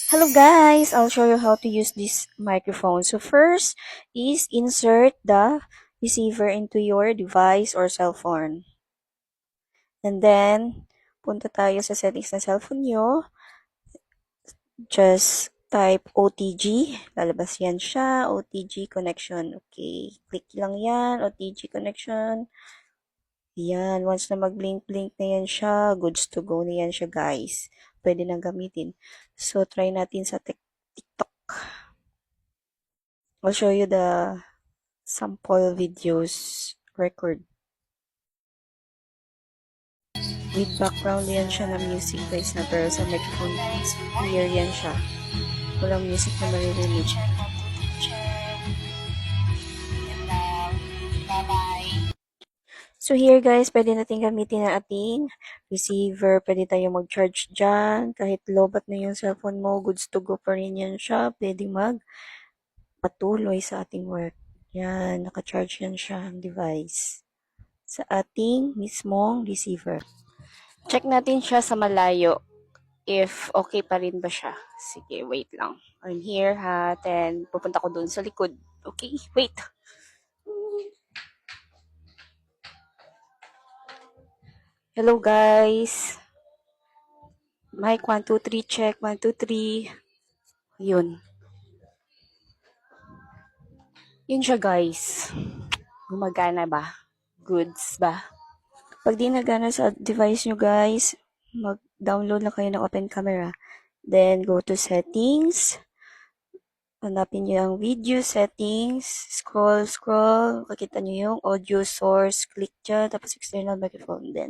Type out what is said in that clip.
Hello guys, I'll show you how to use this microphone. So first is insert the receiver into your device or cell phone. And then, punta tayo sa settings ng cellphone nyo. Just type OTG. Lalabas yan siya. OTG connection. Okay. Click lang yan. OTG connection. Yan. Once na mag-blink-blink na yan siya, goods to go na yan siya guys. Pwede nang gamitin. So, try natin sa TikTok. I'll show you the sample videos record. With background yan siya na music guys na pero sa microphone clear yan siya. Walang music na maririnig. So here guys, pwede natin gamitin ang ating receiver. Pwede tayo mag-charge dyan. Kahit lobat na yung cellphone mo, goods to go pa rin yan siya. Pwede magpatuloy sa ating work. Yan, naka-charge yan siya ang device sa ating mismong receiver. Check natin siya sa malayo if okay pa rin ba siya. Sige, wait lang. I'm here ha, then pupunta ko dun sa likod. Okay, wait. Hello guys. Mic 1, 2, 3, check. 1, 2, 3. Yun. Yun siya guys. Gumagana ba? Goods ba? Pag di nagana sa device nyo guys, mag-download na kayo ng open camera. Then, go to settings. Hanapin nyo yung video settings. Scroll. Makikita nyo yung audio source. Click dyan. Tapos external microphone din.